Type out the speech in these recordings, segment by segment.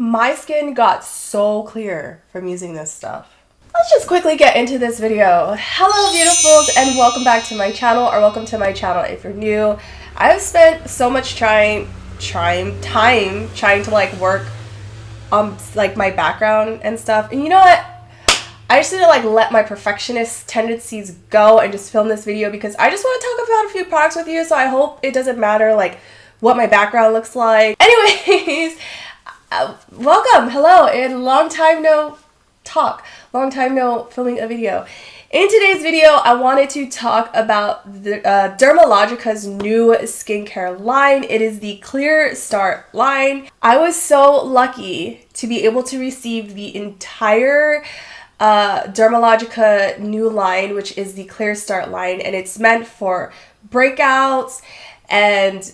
My skin got so clear from using this stuff. Let's just quickly get into this video. Hello beautifuls, and welcome back to my channel, or welcome to my channel if you're new. I've spent so much time trying to like work on like my background and stuff, and you know what? I just need to like let my perfectionist tendencies go and just film this video because I just want to talk about a few products with you, so I hope it doesn't matter like what my background looks like. Anyways, welcome, hello, and long time no filming a video. In today's video, I wanted to talk about the Dermalogica's new skincare line. It is the Clear Start line. I was so lucky to be able to receive the entire Dermalogica new line, which is the Clear Start line, and it's meant for breakouts, and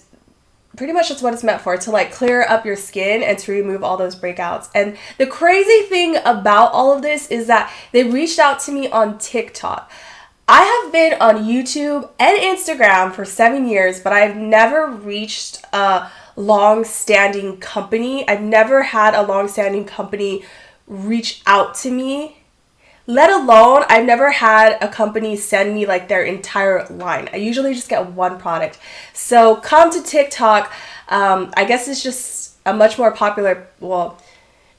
pretty much that's what it's meant for, to like clear up your skin and to remove all those breakouts. And the crazy thing about all of this is that they reached out to me on TikTok. I have been on YouTube and Instagram for 7 years, but I've never reached a long-standing company. I've never had a long-standing company reach out to me. Let alone, I've never had a company send me like their entire line. I usually just get one product. So come to TikTok. I guess it's just a much more popular, well,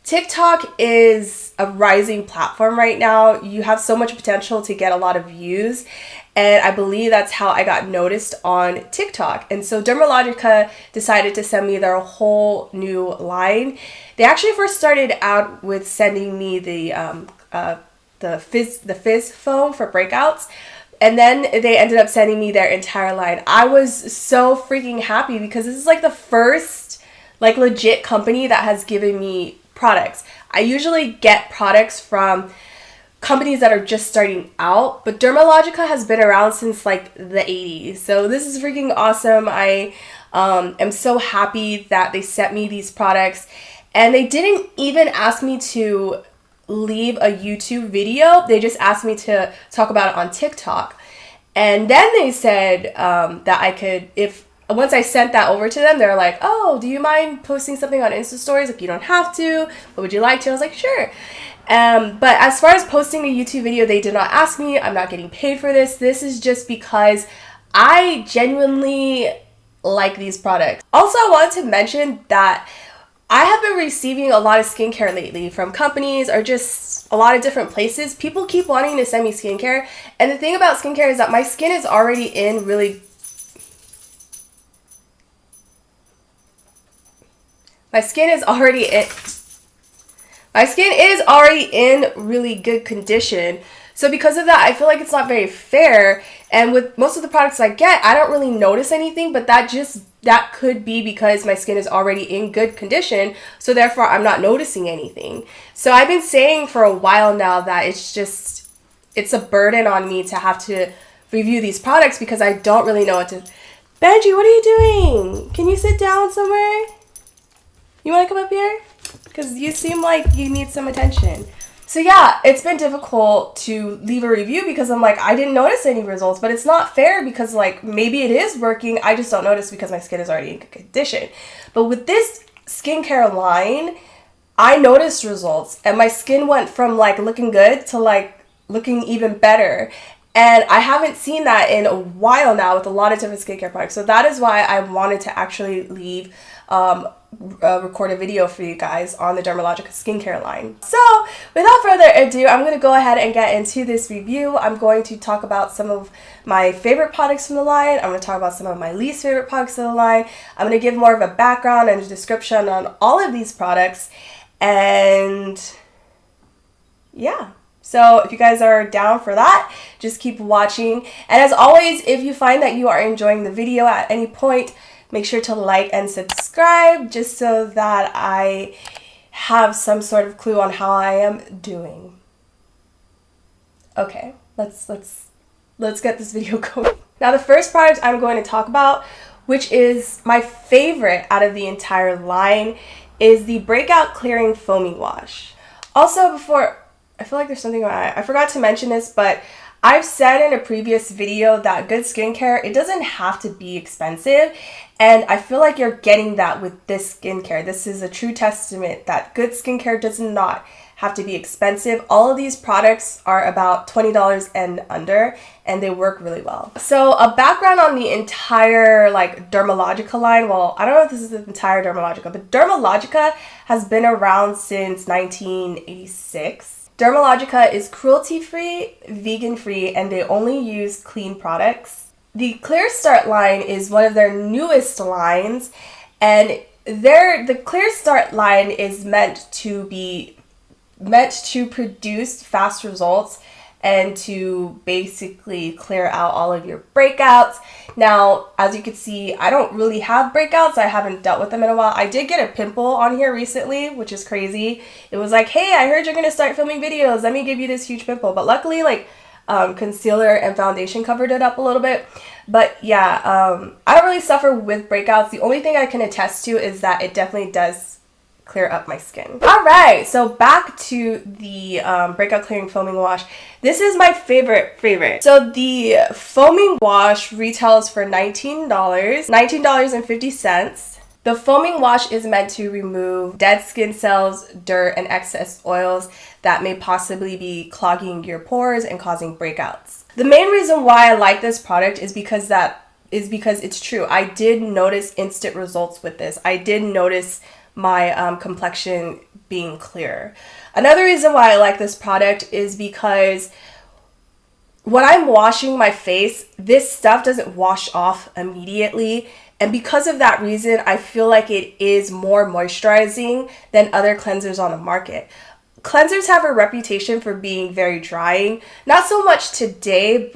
TikTok is a rising platform right now. You have so much potential to get a lot of views. And I believe that's how I got noticed on TikTok. And so Dermalogica decided to send me their whole new line. They actually first started out with sending me the fizz foam for breakouts, and then they ended up sending me their entire line. I was so freaking happy because this is like the first like legit company that has given me products. I usually get products from companies that are just starting out, but Dermalogica has been around since like the 80s, so this is freaking awesome. I am so happy that they sent me these products, and they didn't even ask me to leave a YouTube video. They just asked me to talk about it on TikTok. And then they said that I could, once I sent that over to them, they're like, oh, do you mind posting something on Insta stories? Like, you don't have to, but would you like to? I was like, sure. But as far as posting a YouTube video, they did not ask me. I'm not getting paid for this. This is just because I genuinely like these products. Also, I wanted to mention that I have been receiving a lot of skincare lately from companies or just a lot of different places. People keep wanting to send me skincare. And the thing about skincare is that my skin is already in really really good condition. So because of that, I feel like it's not very fair. And with most of the products I get, I don't really notice anything, but that could be because my skin is already in good condition, so therefore I'm not noticing anything. So I've been saying for a while now that it's a burden on me to have to review these products because I don't really know what to... Benji, what are you doing? Can you sit down somewhere? You want to come up here? Because you seem like you need some attention. So yeah, it's been difficult to leave a review because I'm like, I didn't notice any results, but it's not fair because like maybe it is working, I just don't notice because my skin is already in good condition. But with this skincare line, I noticed results and my skin went from like looking good to like looking even better. And I haven't seen that in a while now with a lot of different skincare products. So that is why I wanted to actually record a video for you guys on the Dermalogica skincare line. So without further ado, I'm going to go ahead and get into this review. I'm going to talk about some of my favorite products from the line. I'm going to talk about some of my least favorite products of the line. I'm going to give more of a background and a description on all of these products. And yeah. So if you guys are down for that, just keep watching. And as always, if you find that you are enjoying the video at any point, make sure to like and subscribe just so that I have some sort of clue on how I am doing. Okay, let's get this video going. Now the first product I'm going to talk about, which is my favorite out of the entire line, is the Breakout Clearing Foaming Wash. Also, before, I feel like there's something I forgot to mention this, but I've said in a previous video that good skincare, it doesn't have to be expensive. And I feel like you're getting that with this skincare. This is a true testament that good skincare does not have to be expensive. All of these products are about $20 and under, and they work really well. So a background on the entire like Dermalogica line. Well, I don't know if this is the entire Dermalogica, but Dermalogica has been around since 1986. Dermalogica is cruelty-free, vegan-free, and they only use clean products. The Clear Start line is one of their newest lines, and the Clear Start line is meant to produce fast results and to basically clear out all of your breakouts. Now, as you can see, I don't really have breakouts. I haven't dealt with them in a while. I did get a pimple on here recently, which is crazy. It was like, hey, I heard you're gonna start filming videos. Let me give you this huge pimple. But luckily, like, concealer and foundation covered it up a little bit. But yeah, I don't really suffer with breakouts. The only thing I can attest to is that it definitely does clear up my skin. All right, so back to the Breakout Clearing Foaming Wash. This is my favorite. So the foaming wash retails for $19.50. The foaming wash is meant to remove dead skin cells, dirt, and excess oils that may possibly be clogging your pores and causing breakouts. The main reason why I like this product is because it's true. I did notice instant results with this. I did notice my complexion being clearer. Another reason why I like this product is because when I'm washing my face, this stuff doesn't wash off immediately. And because of that reason, I feel like it is more moisturizing than other cleansers on the market. Cleansers have a reputation for being very drying. Not so much today.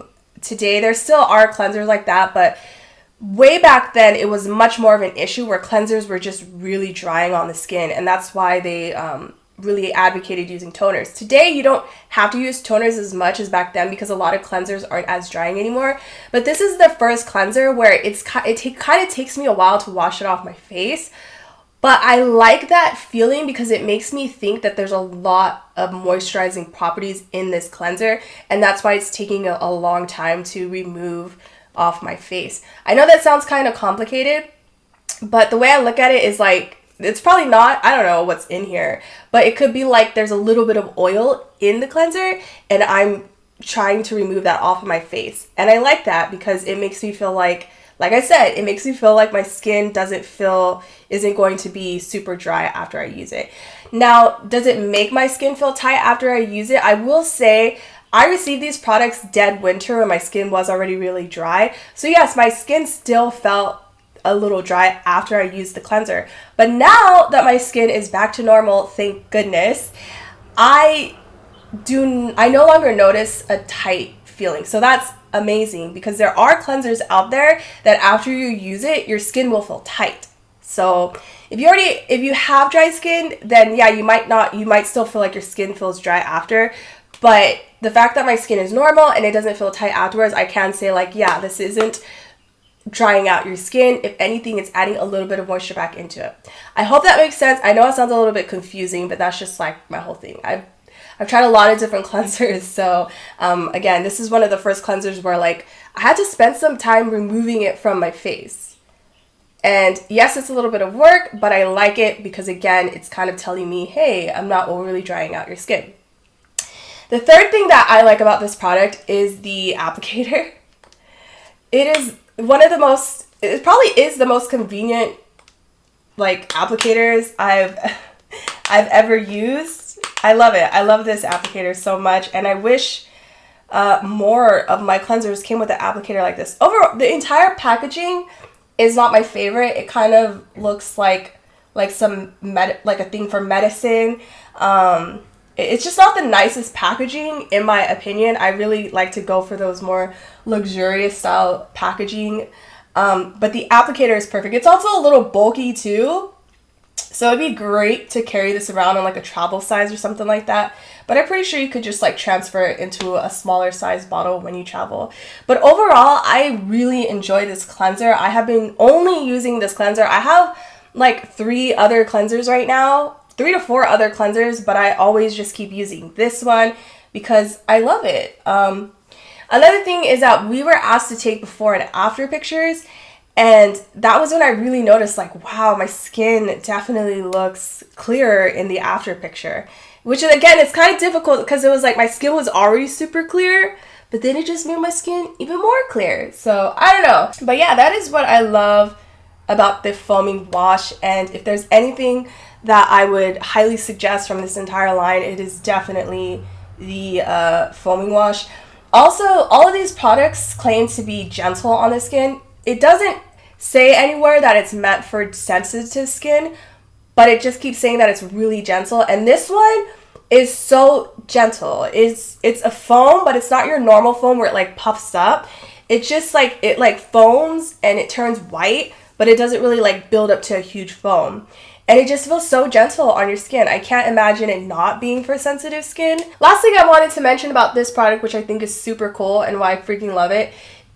There still are cleansers like that, but way back then, it was much more of an issue where cleansers were just really drying on the skin, and that's why they really advocated using toners. Today, you don't have to use toners as much as back then because a lot of cleansers aren't as drying anymore. But this is the first cleanser where it kind of takes me a while to wash it off my face. But I like that feeling because it makes me think that there's a lot of moisturizing properties in this cleanser, and that's why it's taking a long time to remove off my face. I know that sounds kind of complicated, but the way I look at it is like, it's probably not, I don't know what's in here, but it could be like there's a little bit of oil in the cleanser and I'm trying to remove that off of my face. And I like that because it makes me feel like I said, it makes me feel like my skin isn't going to be super dry after I use it. Now, does it make my skin feel tight after I use it? I will say, I received these products dead winter when my skin was already really dry. So yes, my skin still felt a little dry after I used the cleanser. But now that my skin is back to normal, thank goodness, I no longer notice a tight feeling. So that's amazing because there are cleansers out there that after you use it, your skin will feel tight. So if you have dry skin, then yeah, you might still feel like your skin feels dry after. But the fact that my skin is normal and it doesn't feel tight afterwards, I can say like, yeah, this isn't drying out your skin. If anything, it's adding a little bit of moisture back into it. I hope that makes sense. I know it sounds a little bit confusing, but that's just like my whole thing. I've tried a lot of different cleansers. So again, this is one of the first cleansers where like I had to spend some time removing it from my face. And yes, it's a little bit of work, but I like it because again, it's kind of telling me, hey, I'm not overly drying out your skin. The third thing that I like about this product is the applicator. It probably is the most convenient like applicators I've ever used. I love it. I love this applicator so much, and I wish more of my cleansers came with an applicator like this. Overall, the entire packaging is not my favorite. It kind of looks like a thing for medicine. It's just not the nicest packaging, in my opinion. I really like to go for those more luxurious style packaging. But the applicator is perfect. It's also a little bulky too. So it'd be great to carry this around in like a travel size or something like that. But I'm pretty sure you could just like transfer it into a smaller size bottle when you travel. But overall, I really enjoy this cleanser. I have been only using this cleanser. I have like 3 other cleansers right now. 3 to 4 other cleansers, but I always just keep using this one because I love it. Another thing is that we were asked to take before and after pictures, and that was when I really noticed, like, wow, my skin definitely looks clearer in the after picture. Which, again, it's kind of difficult because it was like my skin was already super clear, but then it just made my skin even more clear. So, I don't know. But yeah, that is what I love about the foaming wash. And if there's anything that I would highly suggest from this entire line, it is definitely the foaming wash. Also, all of these products claim to be gentle on the skin. It doesn't say anywhere that it's meant for sensitive skin, but it just keeps saying that it's really gentle. And this one is so gentle. It's a foam, but it's not your normal foam where it like puffs up. It's just like, it like foams and it turns white, but it doesn't really like build up to a huge foam. And it just feels so gentle on your skin. I can't imagine it not being for sensitive skin. Last thing I wanted to mention about this product, which I think is super cool and why I freaking love it,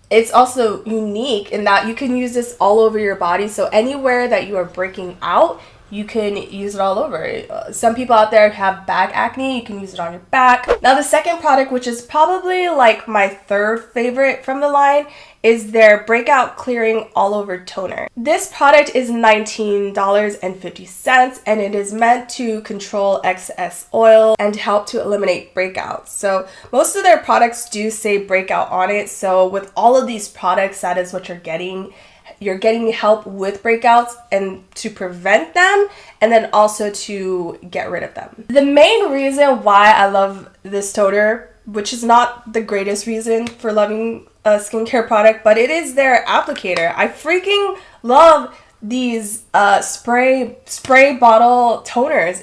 it's also unique in that you can use this all over your body. So anywhere that you are breaking out, you can use it all over. Some people out there have back acne, you can use it on your back. Now the second product, which is probably like my third favorite from the line, is their Breakout Clearing All Over Toner. This product is $19.50 and it is meant to control excess oil and help to eliminate breakouts. So most of their products do say breakout on it. So with all of these products, that is what you're getting. You're getting help with breakouts and to prevent them, and then also to get rid of them. The main reason why I love this toner, which is not the greatest reason for loving a skincare product, but it is their applicator. I freaking love these spray bottle toners.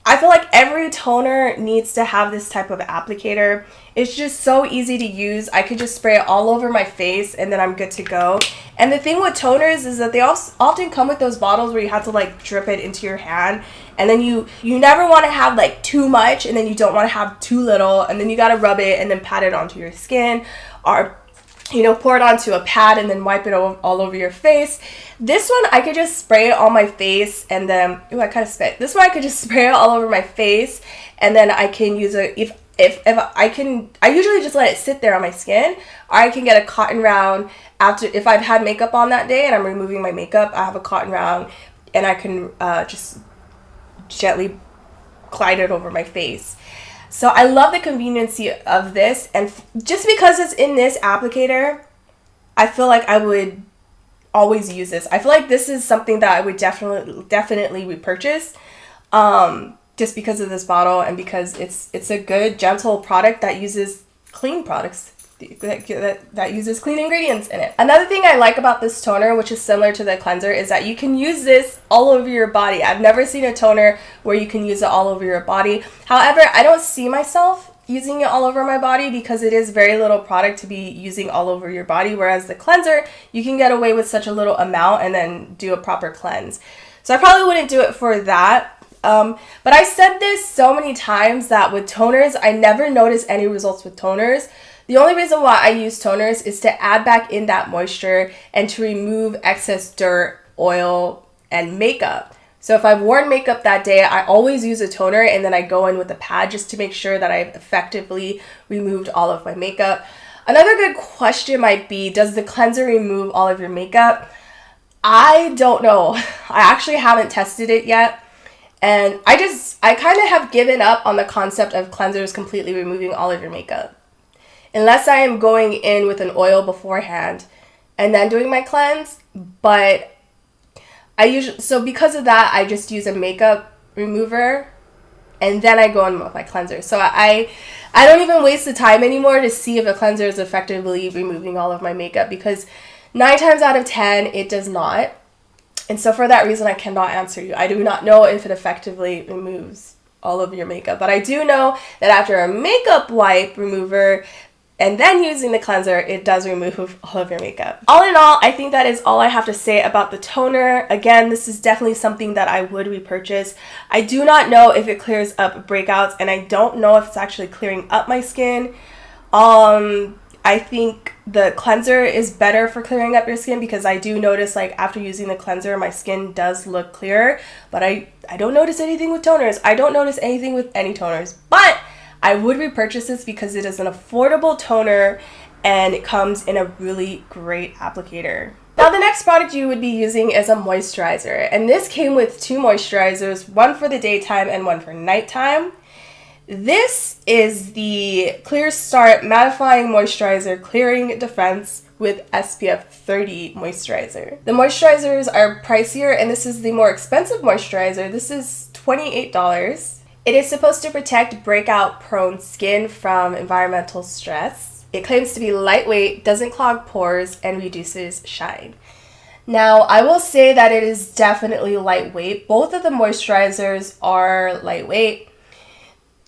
I feel like every toner needs to have this type of applicator. It's just so easy to use. I could just spray it all over my face and then I'm good to go. And the thing with toners is that they often come with those bottles where you have to like drip it into your hand, and then you never want to have like too much, and then you don't want to have too little, and then you got to rub it and then pat it onto your skin, or pour it onto a pad and then wipe it all over your face. This one, I could just spray it on my face and then, I kind of spit. This one, I could just spray it all over my face, and then I can use it, I usually just let it sit there on my skin, or I can get a cotton round if I've had makeup on that day and I'm removing my makeup, I have a cotton round and I can just gently glide it over my face. So I love the conveniency of this, and just because it's in this applicator, I feel like I would always use this. I feel like this is something that I would definitely repurchase, just because of this bottle and because it's a good, gentle product that uses clean products, that uses clean ingredients in it. Another thing I like about this toner, which is similar to the cleanser, is that you can use this all over your body. I've never seen a toner where you can use it all over your body. However, I don't see myself using it all over my body because it is very little product to be using all over your body, whereas the cleanser, you can get away with such a little amount and then do a proper cleanse. So I probably wouldn't do it for that. But I said this so many times that with toners, I never notice any results with toners. The only reason why I use toners is to add back in that moisture and to remove excess dirt, oil, and makeup. So if I've worn makeup that day, I always use a toner and then I go in with a pad just to make sure that I've effectively removed all of my makeup. Another good question might be, does the cleanser remove all of your makeup? I don't know. I actually haven't tested it yet. And I kind of have given up on the concept of cleansers completely removing all of your makeup. Unless I am going in with an oil beforehand and then doing my cleanse. But so because of that, I just use a makeup remover and then I go in with my cleanser. So I don't even waste the time anymore to see if a cleanser is effectively removing all of my makeup, because 9 times out of 10, it does not. And so for that reason, I cannot answer you. I do not know if it effectively removes all of your makeup. But I do know that after a makeup wipe remover and then using the cleanser, it does remove all of your makeup. All in all, I think that is all I have to say about the toner. Again, this is definitely something that I would repurchase. I do not know if it clears up breakouts, and I don't know if it's actually clearing up my skin. I think the cleanser is better for clearing up your skin, because I do notice, like, after using the cleanser, my skin does look clearer, but I don't notice anything with toners. I don't notice anything with any toners, but I would repurchase this because it is an affordable toner and it comes in a really great applicator. Now the next product you would be using is a moisturizer, and this came with 2 moisturizers, one for the daytime and one for nighttime. This is the Clear Start Mattifying Moisturizer Clearing Defense with SPF 30 moisturizer. The moisturizers are pricier, and this is the more expensive moisturizer. This is $28. It is supposed to protect breakout-prone skin from environmental stress. It claims to be lightweight, doesn't clog pores, and reduces shine. Now, I will say that it is definitely lightweight. Both of the moisturizers are lightweight,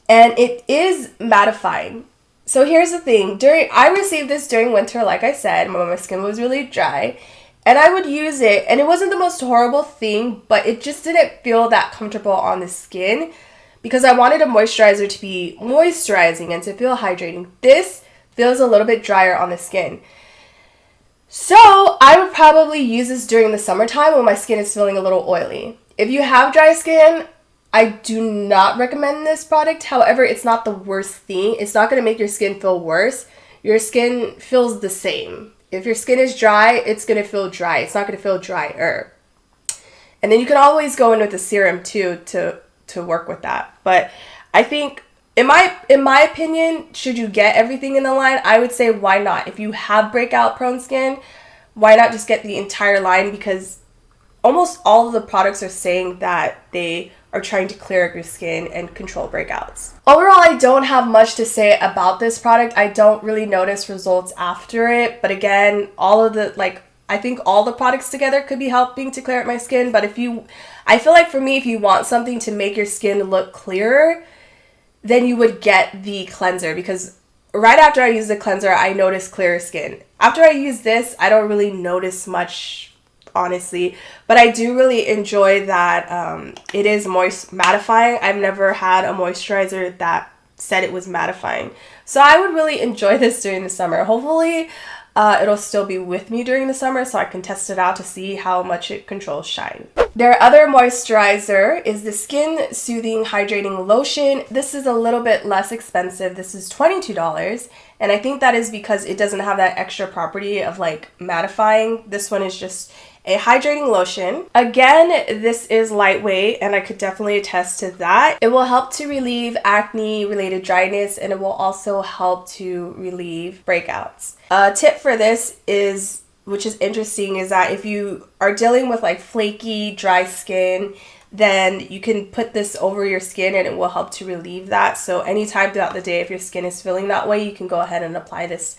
and it is mattifying. So here's the thing. I received this during winter, like I said, when my skin was really dry, and I would use it, and it wasn't the most horrible thing, but it just didn't feel that comfortable on the skin because I wanted a moisturizer to be moisturizing and to feel hydrating. This feels a little bit drier on the skin. So I would probably use this during the summertime when my skin is feeling a little oily. If you have dry skin, I do not recommend this product. However, it's not the worst thing. It's not going to make your skin feel worse. Your skin feels the same. If your skin is dry, it's going to feel dry. It's not going to feel drier. And then you can always go in with a serum too to work with that. But I think in my opinion, should you get everything in the line, I would say why not? If you have breakout prone skin, why not just get the entire line, because almost all of the products are saying that they are trying to clear up your skin and control breakouts. Overall, I don't have much to say about this product. I don't really notice results after it, but again, I think all the products together could be helping to clear up my skin, but I feel like for me, if you want something to make your skin look clearer, then you would get the cleanser, because right after I use the cleanser, I notice clearer skin. After I use this, I don't really notice much, honestly, but I do really enjoy that it is mattifying. I've never had a moisturizer that said it was mattifying. So I would really enjoy this during the summer. Hopefully, it'll still be with me during the summer so I can test it out to see how much it controls shine. Their other moisturizer is the Skin Soothing Hydrating Lotion. This is a little bit less expensive. This is $22, and I think that is because it doesn't have that extra property of like mattifying. This one is just a hydrating lotion. Again, this is lightweight, and I could definitely attest to that. It will help to relieve acne-related dryness, and it will also help to relieve breakouts. A tip for this is, which is interesting, is that if you are dealing with like flaky, dry skin, then you can put this over your skin and it will help to relieve that. So anytime throughout the day, if your skin is feeling that way, you can go ahead and apply this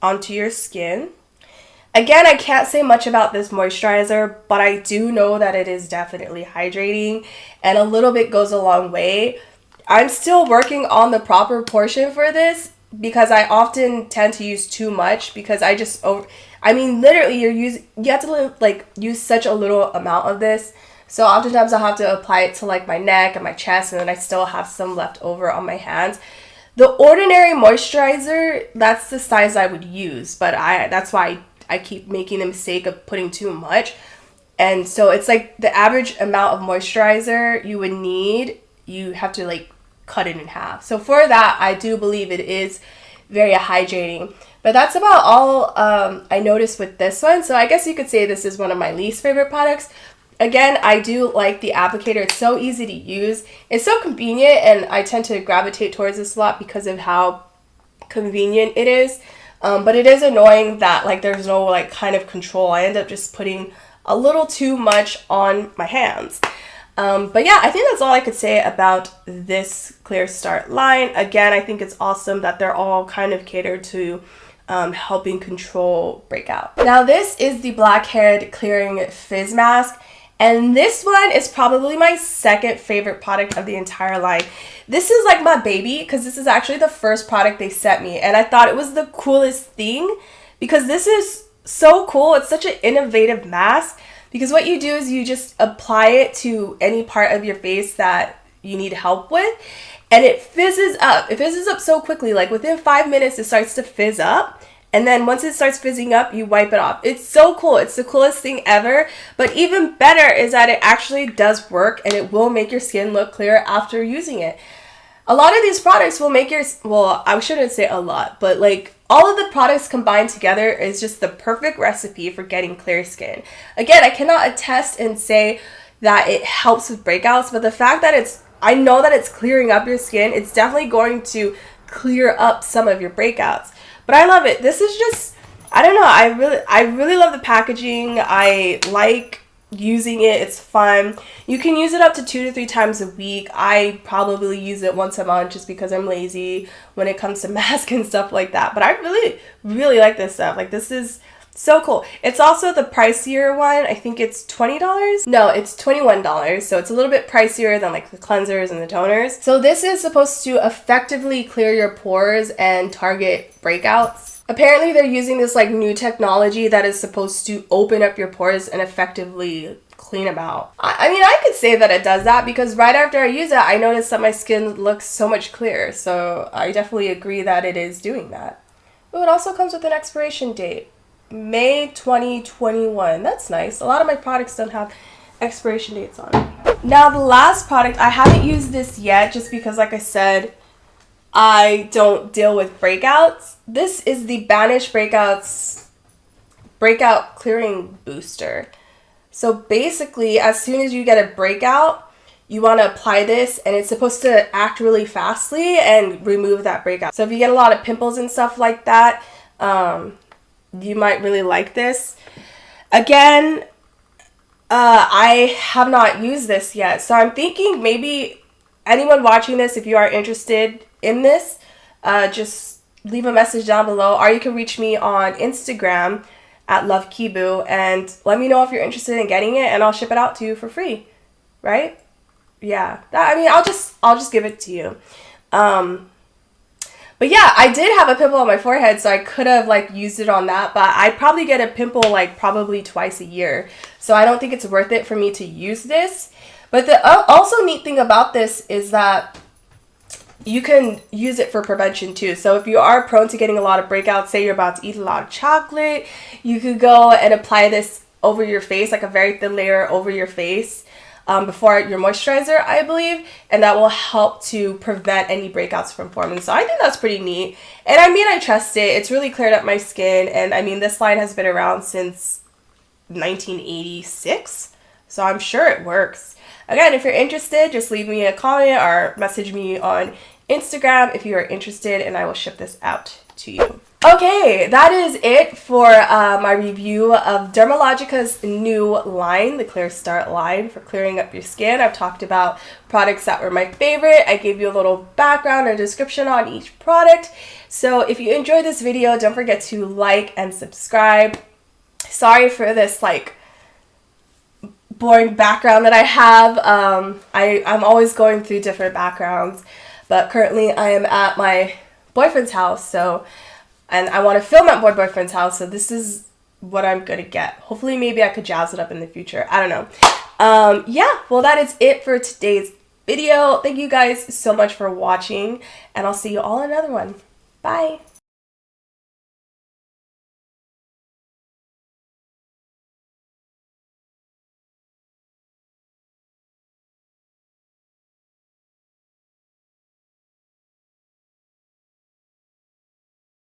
onto your skin. Again, I can't say much about this moisturizer, but I do know that it is definitely hydrating, and a little bit goes a long way. I'm still working on the proper portion for this because I often tend to use too much, because literally you have to like use such a little amount of this. So oftentimes I'll have to apply it to like my neck and my chest, and then I still have some left over on my hands. The ordinary moisturizer, that's the size I would use, but that's why I keep making the mistake of putting too much. And so it's like the average amount of moisturizer you would need, you have to like cut it in half. So for that, I do believe it is very hydrating. But that's about all I noticed with this one. So I guess you could say this is one of my least favorite products. Again, I do like the applicator. It's so easy to use. It's so convenient, and I tend to gravitate towards this a lot because of how convenient it is. But it is annoying that like there's no like kind of control. I end up just putting a little too much on my hands. But yeah, I think that's all I could say about this Clear Start line. Again, I think it's awesome that they're all kind of catered to helping control breakout. Now this is the Blackhead Clearing Fizz Mask. And this one is probably my second favorite product of the entire line. This is like my baby because this is actually the first product they sent me. And I thought it was the coolest thing because this is so cool. It's such an innovative mask because what you do is you just apply it to any part of your face that you need help with. And it fizzes up. It fizzes up so quickly. Like within 5 minutes, it starts to fizz up. And then once it starts fizzing up, you wipe it off. It's so cool. It's the coolest thing ever. But even better is that it actually does work, and it will make your skin look clearer after using it. a lot of these products will make your, well, I shouldn't say a lot, but like all of the products combined together is just the perfect recipe for getting clear skin. Again, I cannot attest and say that it helps with breakouts, but the fact that I know that it's clearing up your skin, it's definitely going to clear up some of your breakouts. But I love it. This is just, I don't know, I really love the packaging. I like using it. It's fun. You can use it up to 2 to 3 times a week. I probably use it once a month just because I'm lazy when it comes to mask and stuff like that. But I really like this stuff. Like, this is so cool. It's also the pricier one. I think it's $20. No, it's $21. So it's a little bit pricier than like the cleansers and the toners. So this is supposed to effectively clear your pores and target breakouts. Apparently they're using this like new technology that is supposed to open up your pores and effectively clean them out. I mean, I could say that it does that because right after I use it, I noticed that my skin looks so much clearer. So I definitely agree that it is doing that. Oh, it also comes with an expiration date. May 2021. That's nice. A lot of my products don't have expiration dates on it. Now the last product, I haven't used this yet just because, like I said, I don't deal with breakouts. This is the Banish Breakout Clearing Booster. So basically, as soon as you get a breakout, you want to apply this, and it's supposed to act really fastly and remove that breakout. So if you get a lot of pimples and stuff like that, you might really like this. Again, I have not used this yet, so I'm thinking maybe anyone watching this, if you are interested in this, just leave a message down below, or you can reach me on Instagram at LoveKeebuu and let me know if you're interested in getting it, and I'll ship it out to you for free, right? Yeah, I mean, I'll just give it to you. But yeah, I did have a pimple on my forehead, so I could have like used it on that, but I probably get a pimple like probably twice a year, so I don't think it's worth it for me to use this. But the also neat thing about this is that you can use it for prevention too. So if you are prone to getting a lot of breakouts, say you're about to eat a lot of chocolate, you could go and apply this over your face, like a very thin layer over your face, before your moisturizer, I believe, and that will help to prevent any breakouts from forming. So I think that's pretty neat, and I mean, I trust it. It's really cleared up my skin, and I mean, this line has been around since 1986, so I'm sure it works. Again, if you're interested, just leave me a comment or message me on Instagram if you are interested, and I will ship this out to you. Okay, that is it for my review of Dermalogica's new line, the Clear Start line for clearing up your skin. I've talked about products that were my favorite. I gave you a little background or description on each product. So if you enjoyed this video, don't forget to like and subscribe. Sorry for this like boring background that I have. I'm always going through different backgrounds, but currently I am at my boyfriend's house, and I want to film at my boyfriend's house, so this is what I'm gonna get. Hopefully maybe I could jazz it up in the future. I don't know. Yeah, well, that is it for today's video. Thank you guys so much for watching, and I'll see you all in another one. Bye.